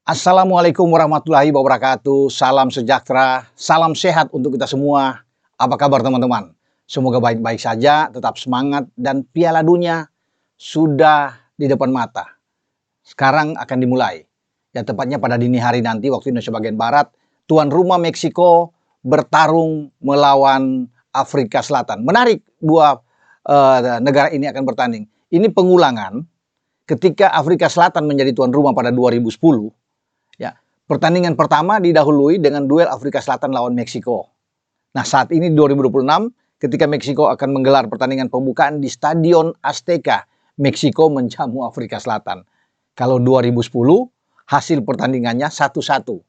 Assalamualaikum warahmatullahi wabarakatuh. Salam sejahtera, salam sehat untuk kita semua. Apa kabar teman-teman? Semoga baik-baik saja, tetap semangat, dan Piala Dunia sudah di depan mata. Sekarang akan dimulai. Ya, tepatnya pada dini hari nanti waktu Indonesia bagian Barat, tuan rumah Meksiko bertarung melawan Afrika Selatan. Menarik, dua negara ini akan bertanding. Ini pengulangan ketika Afrika Selatan menjadi tuan rumah pada 2010. Ya, pertandingan pertama didahului dengan duel Afrika Selatan lawan Meksiko. Nah, saat ini 2026 ketika Meksiko akan menggelar pertandingan pembukaan di Stadion Azteca, Meksiko menjamu Afrika Selatan. Kalau 2010 hasil pertandingannya 1-1.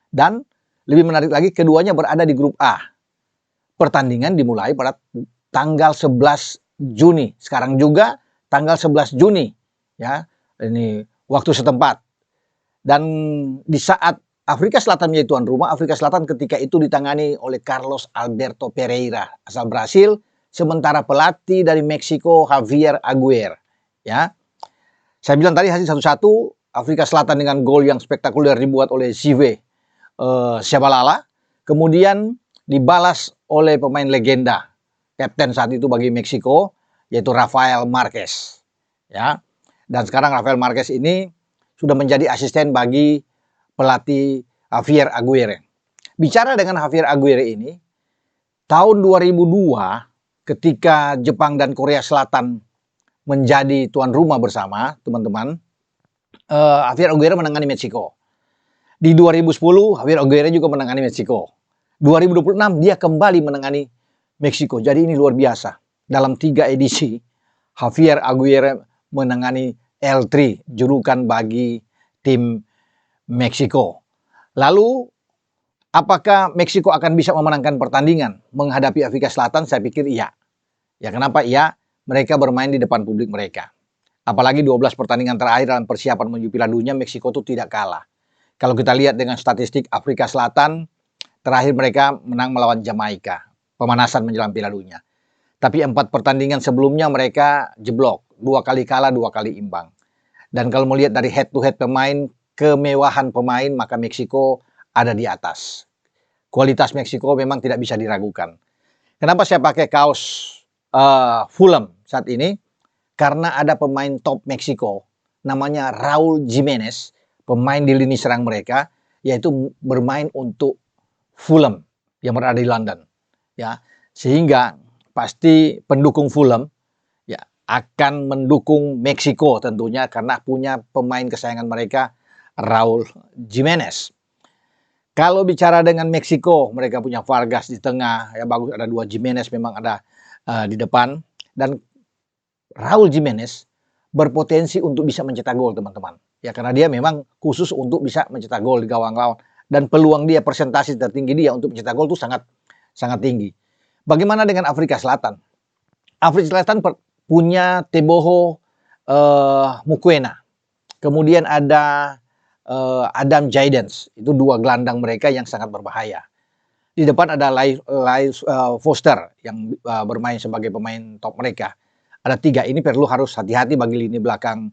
Dan lebih menarik lagi keduanya berada di grup A. Pertandingan dimulai pada tanggal 11 Juni. Sekarang juga tanggal 11 Juni. Ya, ini waktu setempat. Dan di saat Afrika Selatan menjadi tuan rumah, Afrika Selatan ketika itu ditangani oleh Carlos Alberto Pereira, asal Brasil, sementara pelatih dari Meksiko Javier Aguirre. Ya, saya bilang tadi hasil 1-1, Afrika Selatan dengan gol yang spektakuler dibuat oleh Zive Shabalala, kemudian dibalas oleh pemain legenda, kapten saat itu bagi Meksiko, yaitu Rafael Marquez. Ya, dan sekarang Rafael Marquez ini sudah menjadi asisten bagi pelatih Javier Aguirre. Bicara dengan Javier Aguirre ini, tahun 2002 ketika Jepang dan Korea Selatan menjadi tuan rumah bersama, teman-teman, Javier Aguirre menangani Meksiko. Di 2010, Javier Aguirre juga menangani Meksiko. 2026 dia kembali menangani Meksiko. Jadi ini luar biasa. Dalam 3 edisi, Javier Aguirre menangani L3, julukan bagi tim Meksiko. Lalu, apakah Meksiko akan bisa memenangkan pertandingan menghadapi Afrika Selatan? Saya pikir iya. Ya, kenapa iya? Mereka bermain di depan publik mereka. Apalagi 12 pertandingan terakhir dalam persiapan menuju Piala Dunia, Meksiko itu tidak kalah. Kalau kita lihat dengan statistik Afrika Selatan, terakhir mereka menang melawan Jamaika, pemanasan menjelang Piala Dunia. Tapi 4 pertandingan sebelumnya mereka jeblok. 2 kali kalah, 2 kali imbang. Dan kalau melihat dari head to head pemain, kemewahan pemain, maka Meksiko ada di atas. Kualitas Meksiko memang tidak bisa diragukan. Kenapa saya pakai kaos Fulham saat ini? Karena ada pemain top Meksiko, namanya Raul Jimenez, pemain di lini serang mereka, yaitu bermain untuk Fulham yang berada di London. Ya, sehingga pasti pendukung Fulham akan mendukung Meksiko tentunya karena punya pemain kesayangan mereka, Raul Jimenez. Kalau bicara dengan Meksiko, mereka punya Vargas di tengah, ya bagus, ada 2 Jimenez memang ada di depan, dan Raul Jimenez berpotensi untuk bisa mencetak gol, teman-teman. Ya, karena dia memang khusus untuk bisa mencetak gol di gawang lawan, dan peluang dia, persentase tertinggi dia untuk mencetak gol itu sangat tinggi. Bagaimana dengan Afrika Selatan? Afrika Selatan punya Teboho Mokoena. Kemudian ada Adam Jadens. Itu 2 gelandang mereka yang sangat berbahaya. Di depan ada Lyle Foster yang bermain sebagai pemain top mereka. Ada 3. Ini perlu harus hati-hati bagi lini belakang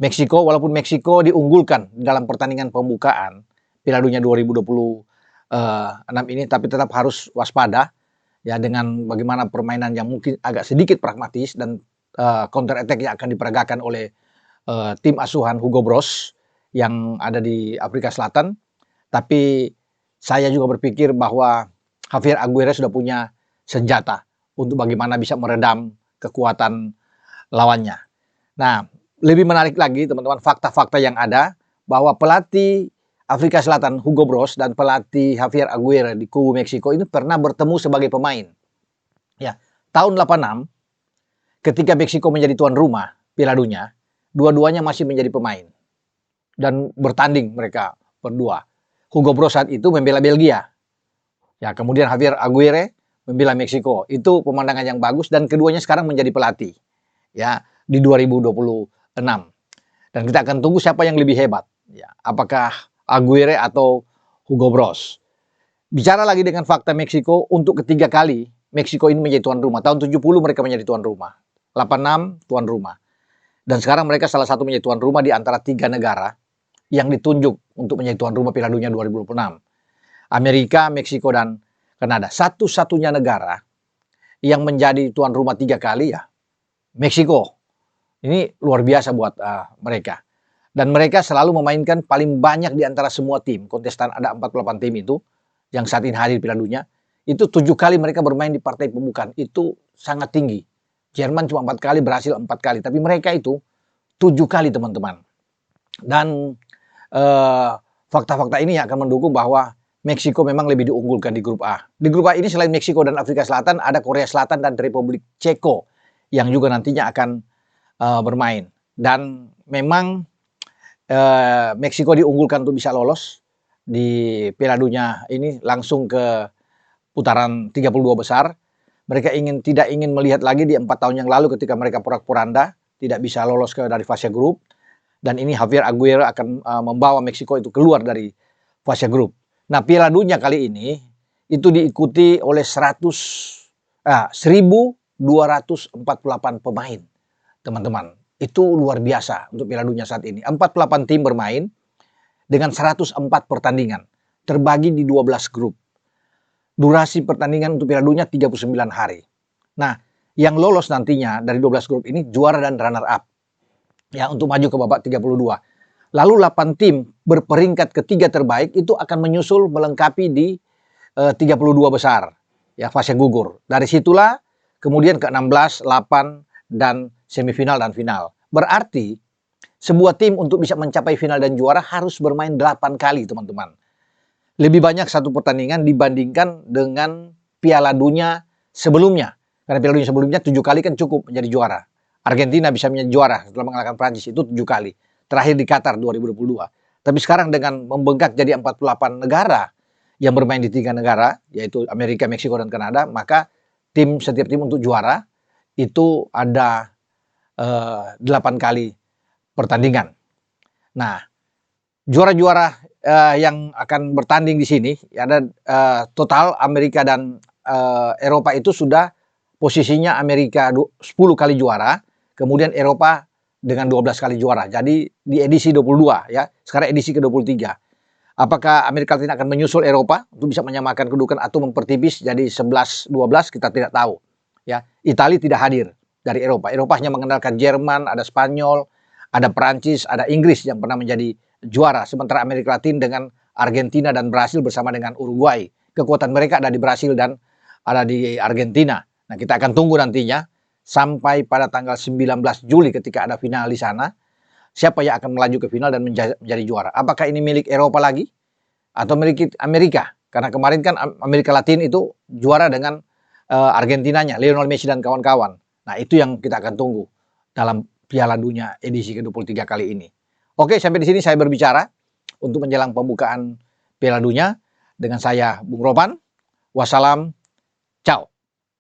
Meksiko. Walaupun Meksiko diunggulkan dalam pertandingan pembukaan Piala Dunia 2026 ini, tapi tetap harus waspada. Ya, dengan bagaimana permainan yang mungkin agak sedikit pragmatis dan counter attack yang akan diperagakan oleh tim asuhan Hugo Broos yang ada di Afrika Selatan. Tapi saya juga berpikir bahwa Javier Aguirre sudah punya senjata untuk bagaimana bisa meredam kekuatan lawannya. Nah, lebih menarik lagi teman-teman, fakta-fakta yang ada bahwa pelatih Afrika Selatan Hugo Broos dan pelatih Javier Aguirre di kubu Meksiko ini pernah bertemu sebagai pemain. Ya, tahun 86 ketika Meksiko menjadi tuan rumah Piala Dunia, dua-duanya masih menjadi pemain dan bertanding mereka berdua. Hugo Broos saat itu membela Belgia. Ya, kemudian Javier Aguirre membela Meksiko. Itu pemandangan yang bagus dan keduanya sekarang menjadi pelatih. Ya, di 2026. Dan kita akan tunggu siapa yang lebih hebat. Ya, apakah Aguirre atau Hugo Broos. Bicara lagi dengan fakta Meksiko, untuk ketiga kali Meksiko ini menjadi tuan rumah. Tahun 70 mereka menjadi tuan rumah. 86 tuan rumah. Dan sekarang mereka salah satu menjadi tuan rumah di antara 3 negara yang ditunjuk untuk menjadi tuan rumah Piala Dunia 2026. Amerika, Meksiko, dan Kanada. Satu-satunya negara yang menjadi tuan rumah 3 kali ya Meksiko. Ini luar biasa buat mereka. Dan mereka selalu memainkan paling banyak di antara semua tim. Kontestan ada 48 tim itu yang saat ini hadir Piala Dunia. Itu 7 kali mereka bermain di partai pembukaan. Itu sangat tinggi. Jerman cuma 4 kali, Brasil 4 kali. Tapi mereka itu 7 kali, teman-teman. Dan fakta-fakta ini akan mendukung bahwa Meksiko memang lebih diunggulkan di grup A. Di grup A ini selain Meksiko dan Afrika Selatan, ada Korea Selatan dan Republik Ceko yang juga nantinya akan bermain. Dan memang Meksiko diunggulkan untuk bisa lolos di Piala Dunia ini langsung ke putaran 32 besar. Mereka tidak ingin melihat lagi di 4 tahun yang lalu ketika mereka porak-poranda, tidak bisa lolos dari fase grup. Dan ini Javier Aguirre akan membawa Meksiko itu keluar dari fase grup. Nah, Piala Dunia kali ini itu diikuti oleh 1.248 pemain, teman-teman. Itu luar biasa untuk Piala Dunia saat ini. 48 tim bermain dengan 104 pertandingan, terbagi di 12 grup. Durasi pertandingan untuk Piala Dunia 39 hari. Nah, yang lolos nantinya dari 12 grup ini juara dan runner up. Ya, untuk maju ke babak 32. Lalu 8 tim berperingkat ketiga terbaik itu akan menyusul melengkapi di 32 besar. Ya, fase gugur. Dari situlah kemudian ke 16, 8, dan semifinal dan final. Berarti sebuah tim untuk bisa mencapai final dan juara harus bermain 8 kali, teman-teman. Lebih banyak satu pertandingan dibandingkan dengan Piala Dunia sebelumnya. Karena Piala Dunia sebelumnya 7 kali kan cukup menjadi juara. Argentina bisa menjadi juara setelah mengalahkan Prancis itu 7 kali. Terakhir di Qatar 2022. Tapi sekarang dengan membengkak jadi 48 negara yang bermain di 3 negara, yaitu Amerika, Meksiko, dan Kanada, maka setiap tim untuk juara itu ada 8 kali pertandingan. Nah, juara-juara yang akan bertanding di sini, ada total Amerika dan Eropa itu sudah posisinya Amerika 10 kali juara, kemudian Eropa dengan 12 kali juara. Jadi di edisi 22 ya, sekarang edisi ke-23. Apakah Amerika Latin akan menyusul Eropa untuk bisa menyamakan kedudukan atau mempertipis jadi 11-12 kita tidak tahu. Ya, Italia tidak hadir dari Eropa. Eropa hanya mengandalkan Jerman, ada Spanyol, ada Prancis, ada Inggris yang pernah menjadi juara. Sementara Amerika Latin dengan Argentina dan Brasil bersama dengan Uruguay. Kekuatan mereka ada di Brasil dan ada di Argentina. Nah, kita akan tunggu nantinya sampai pada tanggal 19 Juli ketika ada final di sana. Siapa yang akan melaju ke final dan menjadi juara? Apakah ini milik Eropa lagi? Atau milik Amerika? Karena kemarin kan Amerika Latin itu juara dengan Argentinanya, Lionel Messi dan kawan-kawan. Nah, itu yang kita akan tunggu dalam Piala Dunia edisi ke-23 kali ini. Oke, sampai di sini saya berbicara untuk menjelang pembukaan Piala Dunia dengan saya, Bung Ropan. Wassalam, ciao.